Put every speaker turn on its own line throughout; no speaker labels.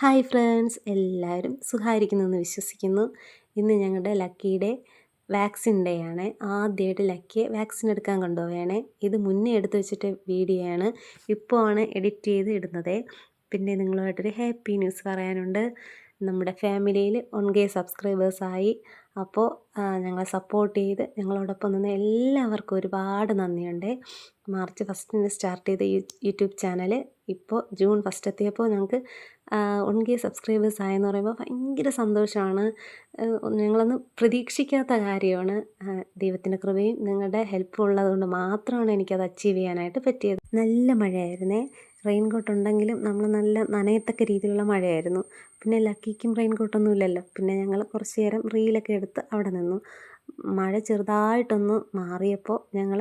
Hi friends, എല്ലാവരും സുഖമായിരിക്കുന്നെന്ന് വിശ്വസിക്കുന്നു. ഇന്ന് ഞങ്ങളുടെ ലക്കിയുടെ വാക്സിൻ ഡേ ആണ്. ആദ്യമായിട്ട് ലക്കിയെ വാക്സിൻ എടുക്കാൻ കൊണ്ടുപോവുകയാണ്. ഇത് മുന്നേ എടുത്തു വെച്ചിട്ട് വീഡിയോ ആണ്, ഇപ്പോൾ ആണ് എഡിറ്റ് ചെയ്ത് ഇടുന്നത്. പിന്നെ നിങ്ങളുമായിട്ടൊരു ഹാപ്പി ന്യൂസ് പറയാനുണ്ട്. നമ്മുടെ ഫാമിലിയിൽ 1K സബ്സ്ക്രൈബേഴ്സായി. അപ്പോൾ ഞങ്ങളെ സപ്പോർട്ട് ചെയ്ത് ഞങ്ങളോടൊപ്പം നിന്ന് എല്ലാവർക്കും ഒരുപാട് നന്ദിയുണ്ട്. മാർച്ച് 1 സ്റ്റാർട്ട് ചെയ്ത യൂട്യൂബ് ചാനൽ ഇപ്പോൾ ജൂൺ 1 എത്തിയപ്പോൾ ഞങ്ങൾക്ക് 1K സബ്സ്ക്രൈബേഴ്സ് ആയെന്ന് പറയുമ്പോൾ ഭയങ്കര സന്തോഷമാണ്. ഞങ്ങളൊന്നും പ്രതീക്ഷിക്കാത്ത കാര്യമാണ്. ദൈവത്തിൻ്റെ കൃപയും നിങ്ങളുടെ ഹെൽപ്പും ഉള്ളതുകൊണ്ട് മാത്രമാണ് എനിക്കത് അച്ചീവ് ചെയ്യാനായിട്ട് പറ്റിയത്. നല്ല മഴയായിരുന്നേ. റെയിൻ കോട്ട് ഉണ്ടെങ്കിലും നമ്മൾ നല്ല നനയത്തക്ക രീതിയിലുള്ള മഴയായിരുന്നു. പിന്നെ ലക്കിക്കും റെയിൻ കോട്ടൊന്നും ഇല്ലല്ലോ. പിന്നെ ഞങ്ങൾ കുറച്ച് നേരം റീലൊക്കെ എടുത്ത് അവിടെ നിന്നു. മഴ ചെറുതായിട്ടൊന്ന് മാറിയപ്പോൾ ഞങ്ങൾ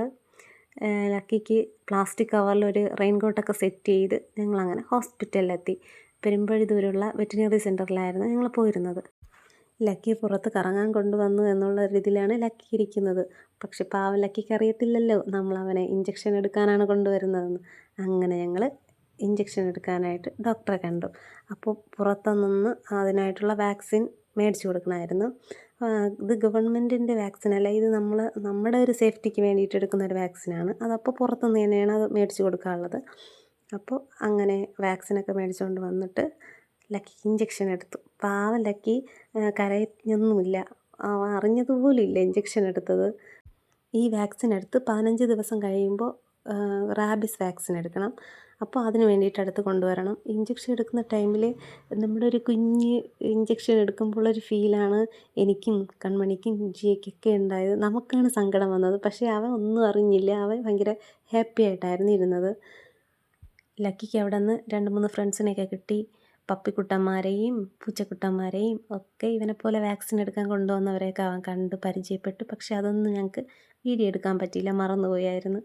ലക്കിക്ക് പ്ലാസ്റ്റിക് കവറിലൊരു റെയിൻ കോട്ടൊക്കെ സെറ്റ് ചെയ്ത് ഞങ്ങളങ്ങനെ ഹോസ്പിറ്റലിലെത്തി. പെരുമ്പഴുതൂരുള്ള വെറ്റിനറി സെൻറ്ററിലായിരുന്നു ഞങ്ങൾ പോയിരുന്നത്. ലക്കി പുറത്ത് കറങ്ങാൻ കൊണ്ടുവന്നു എന്നുള്ള രീതിയിലാണ് ലക്കി ഇരിക്കുന്നത്. പക്ഷെ പാവം ലക്കിക്ക് അറിയത്തില്ലല്ലോ നമ്മളവനെ ഇഞ്ചക്ഷൻ എടുക്കാനാണ് കൊണ്ടുവരുന്നതെന്ന്. അങ്ങനെ ഞങ്ങൾ ഇഞ്ചക്ഷൻ എടുക്കാനായിട്ട് ഡോക്ടറെ കണ്ടു. അപ്പോൾ പുറത്തുനിന്ന് അതിനായിട്ടുള്ള വാക്സിൻ മേടിച്ചു കൊടുക്കണമായിരുന്നു. ഇത് ഗവൺമെൻറ്റിൻ്റെ വാക്സിനല്ല, ഇത് നമ്മുടെ ഒരു സേഫ്റ്റിക്ക് വേണ്ടിയിട്ട് എടുക്കുന്ന ഒരു വാക്സിനാണ്. അതപ്പോൾ പുറത്തുനിന്ന് തന്നെയാണ് അത് മേടിച്ചു കൊടുക്കാനുള്ളത്. അപ്പോൾ അങ്ങനെ വാക്സിനൊക്കെ മേടിച്ചുകൊണ്ട് വന്നിട്ട് ലക്കിക്ക് ഇഞ്ചക്ഷൻ എടുത്തു. പാവം ലക്കി കരഞ്ഞൊന്നുമില്ല, അറിഞ്ഞതുപോലുമില്ല ഇഞ്ചക്ഷൻ എടുത്തത്. ഈ വാക്സിൻ എടുത്ത് 15 ദിവസം കഴിയുമ്പോൾ റാബിസ് വാക്സിൻ എടുക്കണം. അപ്പോൾ അതിന് വേണ്ടിയിട്ട് അടുത്ത് കൊണ്ടുവരണം. ഇഞ്ചക്ഷൻ എടുക്കുന്ന ടൈമിൽ നമ്മുടെ ഒരു കുഞ്ഞ് ഇഞ്ചക്ഷൻ എടുക്കുമ്പോഴൊരു ഫീലാണ് എനിക്കും കൺമണിക്കും ജിയയ്ക്കൊക്കെ ഉണ്ടായത്. നമുക്കാണ് സങ്കടം വന്നത്, പക്ഷേ അവൻ ഒന്നും അറിഞ്ഞില്ല. അവൻ ഭയങ്കര ഹാപ്പി ആയിട്ടായിരുന്നു ഇരുന്നത്. ലക്കിക്ക് അവിടെ നിന്ന് 2-3 ഫ്രണ്ട്സിനെയൊക്കെ കിട്ടി. പപ്പിക്കുട്ടന്മാരെയും പൂച്ചക്കുട്ടന്മാരെയും ഒക്കെ ഇവനെപ്പോലെ വാക്സിൻ എടുക്കാൻ കൊണ്ടുവന്നവരെയൊക്കെ അവൻ കണ്ട് പരിചയപ്പെട്ടു. പക്ഷെ അതൊന്നും ഞങ്ങൾക്ക് വീഡിയോ എടുക്കാൻ പറ്റിയില്ല, മറന്നുപോയായിരുന്നു.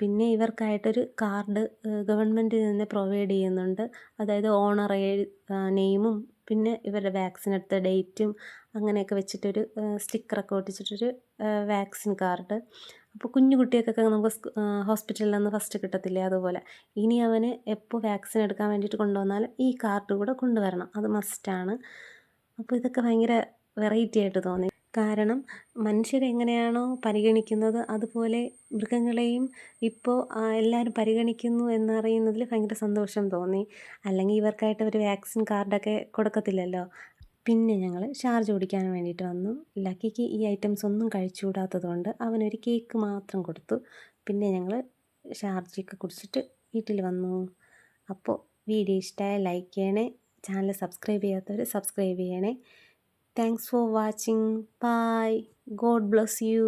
പിന്നെ ഇവർക്കായിട്ടൊരു കാർഡ് ഗവൺമെൻറ് തന്നെ പ്രൊവൈഡ് ചെയ്യുന്നുണ്ട്. അതായത് ഓണർ നെയിമും പിന്നെ ഇവരുടെ വാക്സിൻ എടുത്ത ഡേറ്റും അങ്ങനെയൊക്കെ വെച്ചിട്ടൊരു സ്റ്റിക്കറൊക്കെ ഒട്ടിച്ചിട്ടൊരു വാക്സിൻ കാർഡ്. അപ്പോൾ കുഞ്ഞു കുട്ടികൾക്കൊക്കെ നമുക്ക് ഹോസ്പിറ്റലിൽ നിന്ന് ഫസ്റ്റ് കിട്ടത്തില്ലേ, അതുപോലെ ഇനി അവന് എപ്പോൾ വാക്സിൻ എടുക്കാൻ വേണ്ടിയിട്ട് കൊണ്ടുവന്നാലും ഈ കാർഡ് കൂടെ കൊണ്ടുവരണം, അത് മസ്റ്റാണ്. അപ്പോൾ ഇതൊക്കെ ഭയങ്കര വെറൈറ്റി ആയിട്ട് തോന്നി. കാരണം മനുഷ്യരെങ്ങനെയാണോ പരിഗണിക്കുന്നത് അതുപോലെ മൃഗങ്ങളെയും ഇപ്പോൾ എല്ലാവരും പരിഗണിക്കുന്നു എന്നറിയുന്നതിൽ ഭയങ്കര സന്തോഷം തോന്നി. അല്ലെങ്കിൽ ഇവർക്കായിട്ട് ഒരു വാക്സിൻ കാർഡൊക്കെ കൊടുക്കത്തില്ലല്ലോ. പിന്നെ ഞങ്ങൾ ഷാർജ കുടിക്കാൻ വേണ്ടിയിട്ട് വന്നു. ലക്കിക്ക് ഈ ഐറ്റംസ് ഒന്നും കഴിച്ചുകൂടാത്തതുകൊണ്ട് അവനൊരു കേക്ക് മാത്രം കൊടുത്തു. പിന്നെ ഞങ്ങൾ ഷാർജയൊക്കെ കുടിച്ചിട്ട് വീട്ടിൽ വന്നു. അപ്പോൾ വീഡിയോ ഇഷ്ടമായ ലൈക്ക് ചെയ്യണേ, ചാനൽ സബ്സ്ക്രൈബ് ചെയ്യാത്തവർ സബ്സ്ക്രൈബ് ചെയ്യണേ. Thanks for watching. Bye. God bless U.